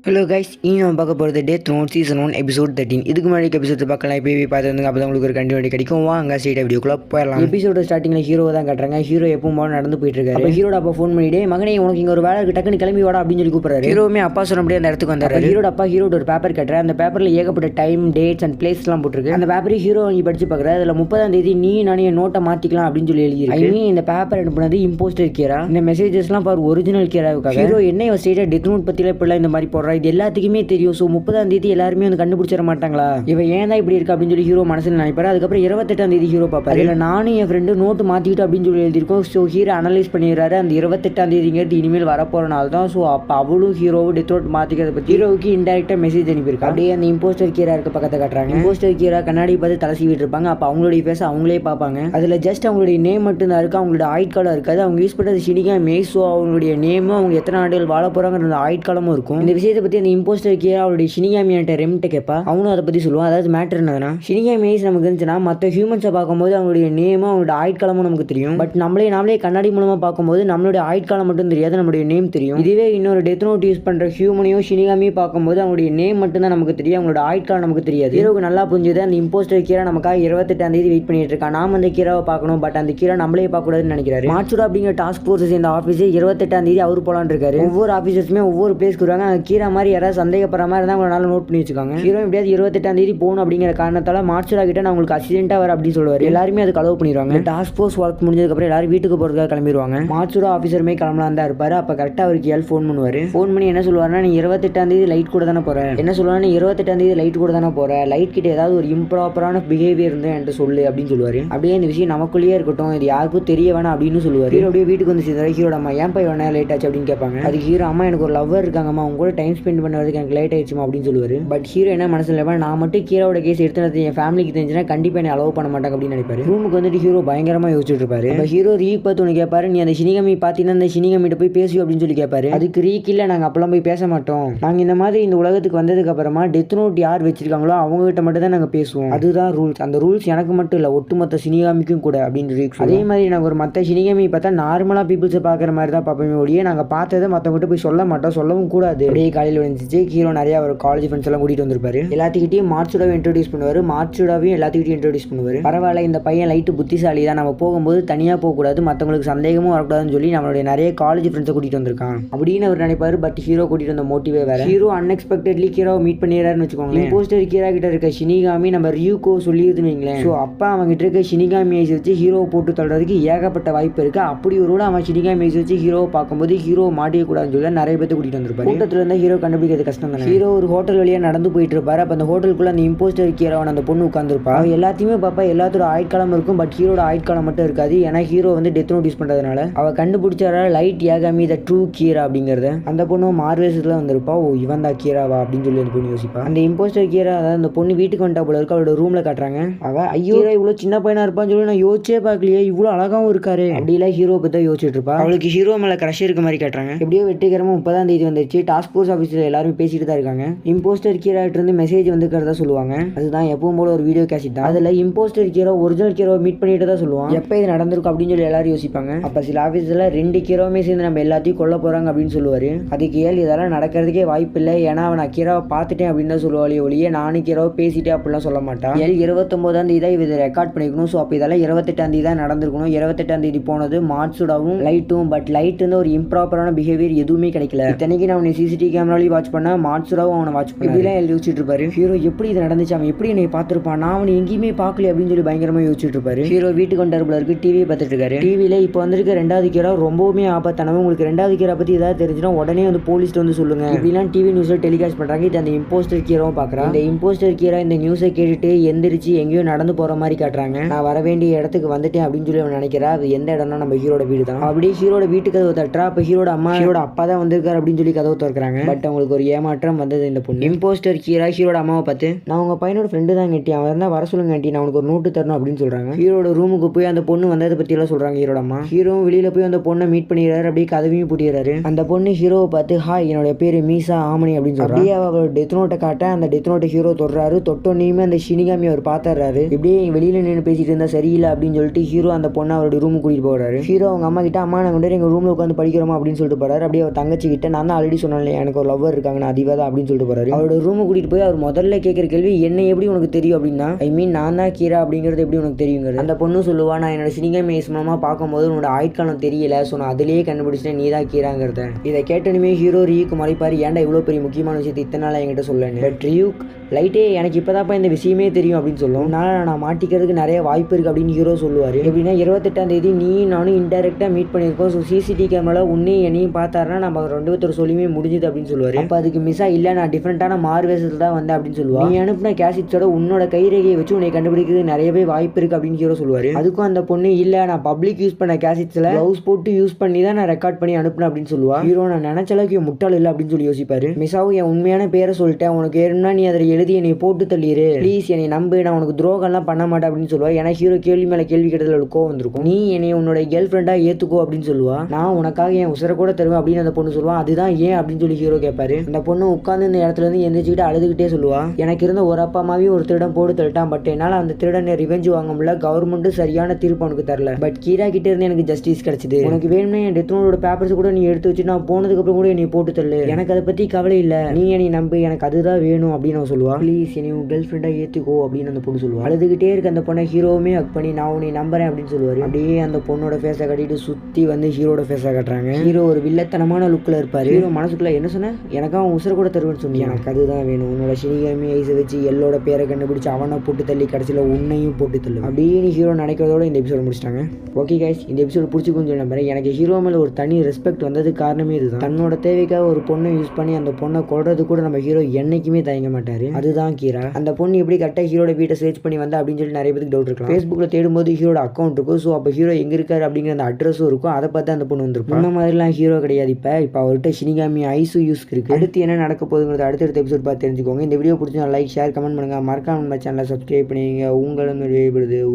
Hello guys, இனி நம்ம பார்க்க போகிறது டெத் நோட் சீசன் 1 எபிசோட் 13. இதுக்கு முன்னாடி எபிசோட் பார்க்கலாம். இப்போ பார்த்துருந்தாங்க. அப்போ தான் உங்களுக்கு ஒரு கண்டினியூட்டி கிடைக்கும். வாங்க ஸ்ட்ரெயிட்டாக வீடியோக்குள்ளே போயிடலாம். எபிசோட ஸ்டார்டிங்கில் ஹீரோவை தான் காட்டுறாங்க. ஹீரோ எப்பவும் போல நடந்து போயிட்டு இருக்காரு. அப்போ ஹீரோட அப்பா ஃபோன் பண்ணிட்டு, மகனே உனக்கு இங்கே ஒரு வேலை இருக்கு, டக்குன்னு கிளம்பி வாடா அப்படின்னு சொல்லி கூப்பிடுறாரு. ஹீரோவுமே அப்பா சொன்ன முடியாது அந்த இடத்துக்கு வந்தாரு. ஹீரோட அப்பா ஹீரோட ஒரு பேப்பர் கட்டுறாரு. அந்த பேப்பரில் ஏகப்பட்ட டைம், டேட்ஸ் அண்ட் பிளேஸ்லாம் போட்டிருக்கு. அந்த பேப்பரை ஹீரோ வாங்கி படிச்சு பார்க்குறாரு. அதில் 30ஆம் தேதி நீ நானே நோட்டை மாற்றிக்கலாம் அப்படின்னு சொல்லி எழுதியிருக்கு. இந்த பேப்பர் அனுப்புனது இம்போஸ்டர் கேரா. இந்த மெசேஜஸ்லாம் பாரு ஒரிஜினல் கேராவுக்காக. ஹீரோ என்ன ஸ்ட்ரெயிட்டாக டெத் நோட் பற்றிலாம் இப்படிலாம் இந்த மாதிரி போடுறா, இது எல்லாத்துக்குமே தெரியும். ஸோ 30ஆம் தேதி எல்லாருமே வந்து கண்டுபிடிச்சிட மாட்டாங்களா, இவன் ஏன் தான் இப்படி இருக்கு அப்படின்னு சொல்லி ஹீரோ மனசில் நினைப்பாரு. அதுக்கப்புறம் 28ஆம் தேதி ஹீரோ பார்ப்பாரு. இல்லை நானும் என் ஃப்ரெண்டு நோட்டு மாற்றிக்கிட்டு அப்படின்னு சொல்லி எழுதியிருக்கோம். ஸோ ஹீரோ அனலைஸ் பண்ணிடுறாரு. அந்த 28ஆம் தேதிங்கிறது இனிமேல் வரப்போற நாள் தான். ஸோ அப்போ அவளும் ஹீரோவும் டெத் நோட் மாற்றிக்கிறத பற்றி ஹீரோவுக்கு இன்டெரக்டாக மெசேஜ் அனுப்பியிருக்கா. அப்படியே அந்த இம்போஸ்டர் கீரா இருக்க பக்கத்தை காட்டுறாங்க. இம்போஸ்டர் கீரா கண்ணாடி பார்த்து தலை சீவிட்டு இருப்பாங்க. அப்போ அவங்களுடைய பேச அவங்களே பார்ப்பாங்க. அதில் ஜஸ்ட் அவங்களுடைய நேம் மட்டும் தான் இருக்குது, அவங்களோட ஆயுட்காலம் இருக்காது. அவங்க யூஸ் பண்ணுறது ஷினிகா மேஸ். ஸோ அவங்களுடைய நேமும் அவங்க எத்தனை ஆண்டுகள் வாழ போகிறாங்கிற ஆயுட்காலமும் இருக்கும். இந்த விஷயத்தை பற்றி அந்த இம்போஸ்டர் கீரா அவருடைய ஷினிகாமியாட்ட ரெம்ட்ட கேட்பா. அவனும் அதை பற்றி சொல்லுவான். அதாவது மேட்டர் என்னதுன்னா, ஷினிகா மேஸ் நமக்கு இருந்துச்சுன்னா மற்ற ஹியூமன்ஸை பார்க்கும்போது அவங்களுடைய நேமும் அவங்களோட ஆயுட்காலமும் நமக்கு தெரியும். பட் நாமளே கண்ணாடி மூலமாக பார்க்கும்போது நம்மளுடைய ஆயுட்காலம் மட்டும் தெரியாது, நம்மளுடைய நேம் தெரியும். இதுவே இன்னொரு டெத் நோட் யூஸ் பண்ணுற ஹியூமனையும் ஷினிகாமியும் பார்க்கும்போது அவங்களுடைய நேம் மட்டும் தான் நமக்கு தெரியும், அவங்களோட ஆயுட்காலம் நமக்கு தெரியாது. ஹீரோவுக்கு நல்லா புரிஞ்சுது. அந்த இம்போஸ்டர் கீரா நமக்காக 28ஆம் தேதி வெயிட் பண்ணிட்டு இருக்கா. நாம அந்த கீராவை பார்க்கணும், பட் அந்த கீரா நம்மளே பார்க்கக்கூடாதுன்னு நினைக்கிறாரு. மாட்சுடா அப்படிங்கிற டாஸ்க் ஃபோர்ஸ் சேர்ந்த ஆஃபீஸே 28ஆம் தேதி அவர் போலான்னு இருக்காரு. ஒவ்வொரு ஆஃபீஸர்ஸுமே ஒவ்வொரு பிளேஸ்க்கு வருவாங்க. அந்த கீரா மாதிரி யாராவது சந்தேகப்படுற மாதிரி இருந்தால் அவங்களால நோட் பண்ணி வச்சுக்காங்க. ஹீரோ எப்படியாவது 28ஆம் தேதி போகணும் அப்படிங்கிற காரணத்தால மாட்சுடா கிட்ட நான் உங்களுக்கு அசிடென்ட்டா வர அப்படின்னு சொல்லுவாரு. எல்லாருமே அதுக்கு அலோவ் பண்ணிடுவாங்க. டாஸ்க் ஃபோர்ஸ் ஒர்க் முடிஞ்சதுக்கப்புறம் எல்லாரும் வீட்டுக்கு போறதுக்காக கிளம்பிடுவாங்க. மாட்சுடா ஆஃபீஸருமே கிளம்பலாம் தான் இருப்பாரு. அப்போ கரெக்டாக அவருக்கு ஏல் ஃபோன் பண்ணுவாரு. ஃபோன் பண்ணி என்ன சொல்லுவாருன்னா, நீ 28ஆம் தேதி லைட் கூட தானே போற, என்ன சொல்லுவாரு, 28ஆம் தேதி லைட் கூட தானே போற, லைட் கிட்ட ஏதாவது ஒரு இம்ப்ராப்பரான பிஹேவியர் இருந்து என்கிட்ட சொல்லு அப்படின்னு சொல்லுவாரு. அப்படியே இந்த விஷயம் நமக்குள்ளேயே இருக்கட்டும், இது யாருக்கும் தெரிய வேணாம் அப்படின்னு சொல்லுவாரு. ஹீரோ அப்படியே வீட்டுக்கு வந்து சேர்ந்தாரு. ஹீரோட அம்மா ஏன் போய் வேணா லேட் ஆச்சு அப்படின்னு கேட்பாங்க. அது ஹீரோ அம்மா எனக்கு ஒரு லவ்வர் இருக்காங்கம்மா, அவங்க கூட டைம் ஸ்பெண்ட் பண்ணுறதுக்கு எனக்கு லேட் ஆயிடுச்சுமா அப்படின்னு சொல்லுவாரு. பட் ஹீரோ என்ன மனசில் நான் மட்டும் கீராவோட கேஸ் எடுத்துனது என் ஃபேமிலிக்கு தெரிஞ்சுன்னா கண்டிப்பாக என்ன அலோவ் பண்ண மாட்டாங்க அப்படின்னு நினைப்பாரு. ரூமுக்கு வந்துட்டு ஹீரோ பயங்கரமாக யோசிச்சுட்டு இருப்பாரு. அப்போ ஹீரோ ரீக் பார்த்து ஒன்று கேட்பாரு, நீ அந்த ஷினிகாமி பார்த்தீங்கன்னா அந்த ஷினிகாமிட்ட போய் பேசுவோம் அப்படின்னு சொல்லி கேட்பாரு. அதுக்கு ரீக் இல்லை, நாங்கள் அப்பெல்லாம் போய் பேச மாட்டோம், நாங்கள் இந்த மாதிரி இந்த உலகத்துக்கு வந்ததுக்கு அப்புறமா டெத் நோட் யார் வச்சிருக்காங்களோ அவங்ககிட்ட மட்டும் தான் நாங்கள் பேசுவோம், அதுதான் ரூல்ஸ், அந்த ரூல்ஸ் எனக்கு மட்டும் இல்லை ஒட்டுமொத்த ஷினிகாமிக்கும் கூட அப்படின்னு ரீக். அதே மாதிரி நாங்கள் ஒரு மற்ற ஷினிகாமி பார்த்தா நார்மலாக பீப்புள்ஸை பார்க்குற மாதிரி தான் பார்ப்போமே ஒழிய நாங்கள் பார்த்ததை மற்றவங்ககிட்ட போய் சொல்ல மாட்டோம், சொல்லவும் கூடாது. அப்படியே காலையில் வந்துச்சு. ஹீரோ நிறைய ஒரு காலேஜ் ஃப்ரெண்ட்ஸ் எல்லாம் கூட்டிகிட்டு வந்திருப்பாரு. எல்லாத்துக்கிட்டையும் மாட்சுடாவை இன்ட்ரோடியூஸ் பண்ணுவார். மாட்சுடாவையும் எல்லாத்துக்கிட்டையும் இன்ட்ரோடியூஸ் பண்ணுவார். பரவாயில்ல, இந்த பையன் லைட்டு புத்திசாலி தான், நம்ம போகும்போது தனியாக போகக்கூடாது, மற்றவங்களுக்கு சந்தேகமும் வரக்கூடாதுன்னு சொல்லி நம்மளுடைய நிறைய காலேஜ் ஃப்ரெண்ட்ஸை கூட்டிகிட்டு வந்திருக்கான் அப்படின்னு அவர் நினைப்பாரு. பட் ஹீரோ கூட்டிகிட்டு வந்த மோட்டிவே வேற. ஹீரோ அன்எக்ஸ்பெக்டட்லி ஹீரோவை மீட் பண்ணிடுறாருன்னு வச்சுக்கோங்களேன். இம்போஸ்டர் கீரா கிட்ட இருக்க ஷினிகாமி நம்ம ரியூகோ சொல்லியிருந்துன்னு வைங்களேன். ஸோ அப்பா அவங்க கிட்ட இருக்க ஷினிகாமி ஐஸ் வச்சு ஹீரோவை போட்டு தள்ளுறதுக்கு ஏகப்பட்ட வாய்ப்பு இருக்கு. அப்படி ஒரு அவன் ஷினிகாமி ஐஸ் வச்சு ஹீரோவை பார்க்கும்போது ஹீரோ மாட்டியக்கூடாதுன்னு சொல்லி நிறைய பேர் கூட்டிகிட்டு வந்திருப்பாரு. கூட்டத்தில் இருந்தால் ஹீரோ கண்டுபிடிக்கிறது கஷ்டம் தானே. ஹீரோ ஒரு ஹோட்டல் வழியாக நடந்து போயிட்டு இருப்பாரு. அப்போ அந்த ஹோட்டலுக்குள்ள அந்த இம்போஸ்டர் கீராவான அந்த பொண்ணு உட்காந்துருப்பா. அவ எல்லாத்தையுமே பார்ப்பா. எல்லாத்தோட ஆயுட்காலம் இருக்கும், பட் ஹீரோட ஆயுட்காலம் மட்டும் இருக்காது. ஏன்னா ஹீரோ வந்து டெத் நோட் யூஸ் பண்றதுனால அவ கண்டுபிடிச்சாரா light Yagami the true Keera அப்படிங்கறத. அந்த பொண்ணு மார்வேஸ்ல வந்திருப்பா. ஓ இவன் தான் கீராவா அப்படின்னு சொல்லி அந்த பொண்ணு யோசிப்பா. அந்த இம்போஸ்டர் கீரா, அதாவது அந்த பொண்ணு வீட்டுக்கு வந்துட்டா போல இருக்கு. அவளோட ரூம்ல காட்டுறாங்க. அவ ஐயோ இவ்வளவு சின்ன பையனா இருப்பான்னு சொல்லி நான் யோசிச்சே பார்க்கலையே, இவ்வளவு அழகாவும் இருக்காரு அப்படிலாம் ஹீரோ பத்தி யோசிச்சுட்டு இருப்பா. அவளுக்கு ஹீரோ மேல கிரஷ் இருக்க மாதிரி காட்டுறாங்க. எப்படியோ வெற்றிகரமா 30ஆம் தேதி வந்துச்சு. டாஸ்க் ஃபோர்ஸ் ஆஃபீஸில் எல்லாரும் பேசிட்டு தான் இருக்காங்க. இம்போஸ்டர் கீரா கிட்ட இருந்து மெசேஜ் வந்துக்கிறதா சொல்லுவாங்க. அதுதான் எப்பவும் போல ஒரு வீடியோ கேசட் தான். அதுல இம்போஸ்டர் கீரோ ஒரிஜினல் கீரோ மீட் பண்ணிட்டு தான் சொல்லுவான். எப்போ இது நடந்திருக்கும் அப்படின்னு சொல்லி எல்லாரும் யோசிப்பாங்க. அப்ப சில ஆஃபீஸில் 2 கீரோவுமே சேர்ந்து நம்ம எல்லாத்தையும் கொல்ல போறாங்க அப்படின்னு சொல்லுவாரு. அதுக்கு இதெல்லாம் நடக்கிறதுக்கே வாய்ப்பு இல்லை, ஏன்னா அவன் நான் கீராவை பார்த்துட்டேன் அப்படின்னு தான் சொல்லுவாளே ஒழிய நானும் கீராவை பேசிட்டேன் அப்படிலாம் சொல்ல மாட்டான். 29ஆம் தேதி தான் இதை ரெக்கார்ட் பண்ணிக்கணும். ஸோ அப்போ இதெல்லாம் 28ஆம் தேதி தான் நடந்திருக்கணும். 28ஆம் தேதி போனது மாட்சுடாவும் லைட்டும். பட் லைட் வந்து ஒரு இம்ப்ராப்பரான பிஹேவியர் எதுவுமே கிடைக்கல. இத்தனைக்கு நான் அவனை சிசிடிவி கேமராலையும் வாட்ச் பண்ண, மாட்சுடாவும் அவனை வாட்ச் பண்ண, இப்படிலாம் யோசிச்சுட்டு இருப்பாரு. ஹீரோ எப்படி இது நடந்துச்சு, அவன் எப்படி என்னை பார்த்துருப்பான், நான் அவனை எங்கேயுமே பார்க்கல அப்படின்னு சொல்லி பயங்கரமா யோசிச்சுட்டு இருப்பாரு. ஹீரோ வீட்டுக்கு வந்தாருல இருக்கு, டிவியை பார்த்துட்டு இருக்காரு. டிவியில இப்போ வந்திருக்க 2வது கீரா ரொம்பவுமே ஆபத்தானவங்க. உங்களுக்கு 2வது கீரா பத்தி ஏதாவது தெரிஞ்சுன்னா உடனே வந்து போலீஸ் வந்து சொல்லுங்க இப்படிலாம் டிவி நியூஸ்ல டெலிகாஸ்ட் பண்றாங்க. இது அந்த இம்போஸ்டர் கீராவும் பாக்குறான். இந்த இம்போஸ்டர் கீரா இந்த நியூஸை கேட்டுட்டு எந்திரிச்சு எங்கேயோ நடந்து போற மாதிரி காட்டுறாங்க. நான் வர வேண்டிய இடத்துக்கு வந்துட்டேன் அப்படின்னு சொல்லி அவன் நினைக்கிறா. அது எந்த இடம்னா நம்ம ஹீரோட வீடு தான். அப்படியே ஹீரோட வீட்டுக்கு கதவு தட்டுறா. அப்ப ஹீரோட அம்மா ஹீரோட அப்பா தான் வந்திருக்காரு அப்படின்னு சொல்லி கதவு திறக்கிறாங்க. பட் அவங்களுக்கு ஒரு ஏமாற்றம் வந்தது. இந்த பொண்ணு இம்போஸ்டர் கீரா ஹீரோட அம்மாவை பார்த்து, நான் உங்க பையனோட ஃப்ரெண்டு தான் கேட்டி, அவன் இருந்தா வர சொல்லுங்க கேட்டி, நான் உனக்கு ஒரு நோட்டு தரணும் அப்படின்னு சொல்றாங்க. ஹீரோட ரூமுக்கு போய் அந்த பொண்ணு வந்ததை பத்தி எல்லாம் சொல்றாங்க ஹீரோட அம்மா. ஹீரோ வெளியில போய் அந்த பொண்ணை மீட் பண்ணிடுறாரு. அப்படியே கதவையும் பூட்டிடுறாரு. அந்த பொண்ணு ஹீரோவை பார்த்து, ஹாய் என்னோட பேரு மீசா ஆமணி அப்படின்னு சொல்றாங்க. அப்படியே அவரோட டெத் நோட்டை காட்ட அந்த டெத் நோட்டை ஹீரோ தொடுறாரு. தொட்டோன்னையுமே அந்த ஷினிகாமி அவர் பார்த்துறாரு. இப்படியே வெளியில நின்று பேசிட்டு இருந்தா சரியில்லை அப்படின்னு சொல்லிட்டு ஹீரோ அந்த பொண்ணை அவரோட ரூமுக்கு கூட்டிட்டு போறாரு. ஹீரோ அவங்க அம்மா கிட்ட, அம்மா நான் கொண்டு எங்க ரூம்ல உட்காந்து படிக்கிறோமா அப்படின்னு சொல்லிட்டு போறாரு. அப்படியே அவர் தங்கச்சி கிட்ட, நான் தான் ஆல்ரெடி சொன்னேன் எனக்கு ஒரு லவ்வர் இருக்காங்க, அதிவா தான் அப்படின்னு சொல்லிட்டு போறாரு. அவரோட ரூமை கூட்டிட்டு போய் அவர் முதல்ல கேட்குற கேள்வி என்ன எப்படி உனக்கு தெரியும் அப்படின்னா, ஐ மீன் நான் தான் கீரா அப்படிங்கிறது எப்படி உனக்கு தெரியுங்கிறது. அந்த பொண்ணு சொல்லுவா, நான் என்னோட சினிகா மூலமா பார்க்கும்போது உன்னோட ஆயுட்காலம் தெரியல, ஸோ நான் அதிலேயே கண்டுபிடிச்சிட்டேன் நீ தான் கீராங்கிறத. இதை கேட்டனுமே ஹீரோ ரியூக்கு மறைப்பாரு, ஏன்டா இவ்வளோ பெரிய முக்கியமான விஷயத்தை இத்தனை நாள் என்கிட்ட சொல்லணும். பட் ரியூக் லைட்டே எனக்கு இப்போதாப்பா இந்த விஷயமே தெரியும் அப்படின்னு சொல்லும். நான் மாட்டிக்கிறதுக்கு நிறைய வாய்ப்பு இருக்குது அப்படின்னு ஹீரோ சொல்லுவார். எப்படின்னா 28ஆம் தேதி நீ நானும் இன்டெரக்டாக மீட் பண்ணியிருக்கோம், ஸோ சிசிடிவி கேமரா உன்னையும் என்னையும் பார்த்தாருன்னா நம்ம 2 பேர் சொல்லியுமே முடிஞ்சுது அப்படின்னு சொல்லுவார். அப்போ அதுக்கு மிஸ்ஸா இல்லை நான் டிஃப்ரெண்ட்டான மார்வேசத்தில் தான் வந்தேன் அப்படின்னு சொல்லுவாள். நீ அனுப்பின கேசட்ஸோட உன்னோட கைரேகையை வச்சு உன்னை கண்டுபிடிக்கிறது நிறையவே வாய்ப்பு இருக்குது அப்படின்னு ஹீரோ சொல்லுவார். அதுக்கும் அந்த பொண்ணு இல்லை நான் பப்ளிக் யூஸ் பண்ண கேசட்ஸில் க்ளவுஸ் போட்டு யூஸ் பண்ணி தான் நான் ரெக்கார்ட் பண்ணி அனுப்பினேன் அப்படின்னு சொல்லுவா. ஹீரோ நான் நினைச்ச அளவுக்கு முட்டாள் இல்லை அப்படின்னு சொல்லி யோசிப்பாரு. மிஸ்ஸாவும் என் உண்மையான பேரை சொல்லிட்டேன், உனக்கு ஏறும்னா நீ அதை எழுதி என்னை போட்டு தள்ளிடு ப்ளீஸ், என்னை நம்பு, நான் உனக்கு துரோகம்லாம் பண்ண மாட்டேன் அப்படின்னு சொல்லுவா. ஏன்னா ஹீரோ கேள்வி மேலே கேள்வி கேட்டதில் கோவம் வந்திருக்கும். நீ என்னை உன்னோட கேர்ள் ஃப்ரெண்டாக ஏற்றுக்கோ அப்படின்னு சொல்லுவா. நான் உனக்காக என் உசரை கூட தருவேன் அப்படின்னு அந்த பொண்ணு சொல்லுவான். அதுதான் ஏன் அப்படின்னு சொல்லி ஹீரோ கேட்பாரு. அந்த பொண்ணு உட்காந்து இந்த இடத்துல இருந்து எந்திரிச்சுக்கிட்டு அழுதுகிட்டே சொல்லுவா, எனக்கு இருந்த ஒரு அப்பா அம்மாவையும் ஒரு திருடன் போட்டு தள்ளிட்டான், பட் என்னால் அந்த திருடனை ரிவெஞ்ச் வாங்க முடியல, கவர்மெண்ட்டும் சரியான தீர்ப்பு அவனுக்கு தரல, பட் கீரா கிட்ட இருந்து எனக்கு ஜஸ்டிஸ் கிடைச்சது. உனக்கு வேணும்னா என் டெத் நோட்டோட பேப்பர்ஸ் கூட நீ எடுத்து வச்சு நான் போனதுக்கு அப்புறம் கூட என்னை போட்டு தள்ளு, எனக்கு அதை பற்றி கவலை இல்லை, நீ என்னை நம்பு, எனக்கு அதுதான் வேணும் அப்படின்னு அவன் சொல்லுவா. ப்ளீஸ் என்னை உன் கேர்ள் ஃப்ரெண்டாக ஏற்றுக்கோ அப்படின்னு அந்த பொண்ணு சொல்லுவா. அழுதுகிட்டே இருக்க அந்த பொண்ணை ஹீரோவுமே ஹக் பண்ணி நான் உன்னை நம்புறேன் அப்படின்னு சொல்லுவார். அப்படியே அந்த பொண்ணோட ஃபேஸை கட்டிட்டு சுற்றி வந்து ஹீரோட ஃபேஸை கட்டுறாங்க. ஹீரோ ஒரு வில்லத்தனமான லுக்கில் இருப்பார். ஹீரோ மனசுக்குள்ள என்ன சொன்னேன், எனக்கு அவன் உசுர கூட தருவேன்னு சொன்னி, எனக்கு அதுதான் வேணும், உன்னோட சினிகாமி ஐஸை வச்சு எல்லோட பேரை கண்டுபிடிச்சு அவனை போட்டு தள்ளி கடைசியில் உன்னையும் போட்டு தள்ளு அப்படின்னு ஹீரோ நினைக்கிறதோட இந்த எபிசோட முடிச்சிட்டாங்க. ஓகே கைஸ், இந்த எபிசோட பிடிச்சிக்குன்னு சொல்லி நம்புறேன். எனக்கு ஹீரோ மேலே ஒரு தனி ரெஸ்பெக்ட் வந்தது காரணமே இதுதான். தன்னோட தேவைக்காக ஒரு பொண்ணை யூஸ் பண்ணி அந்த பொண்ணை கொள்றது கூட நம்ம ஹீரோ என்னைக்குமே தயங்க மாட்டாரு. அதுதான் கீரா. அந்த பொண்ணு எப்படி கரெக்டாக ஹீரோட வீட்டை சர்ச் பண்ணி வந்தா அப்படின்னு சொல்லி நிறைய பேருக்கு டவுட் இருக்கலாம். ஃபேஸ்புக்கில் தேடும்போது ஹீரோட அக்கௌண்ட் இருக்கும், ஸோ அப்போ ஹீரோ எங்கே இருக்காரு அப்படிங்கிற அந்த அட்ரஸும் இருக்கும், அதை பார்த்து அந்த பொண்ணு வந்துருக்கும். இந்த மாதிரிலாம் ஹீரோ கிடையாது. இப்போ அவர்கிட்ட ஷினிகாமி ஐஸு யூஸ் இருக்கு. அடுத்து என்ன நடக்க போகுதுங்கிறது அடுத்தடுத்த எபிசோட் பார்த்து தெரிஞ்சுக்கோங்க. இந்த வீடியோ பிடிச்சா லைக் ஷேர் கமெண்ட் பண்ணுங்க, மறக்காம நம்ம சேனலை சப்ஸ்கிரைப் பண்ணுவீங்க. உங்களும்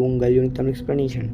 உங்கள் யூனிக் தமிழ் எக்ஸ்பிளனேஷன்.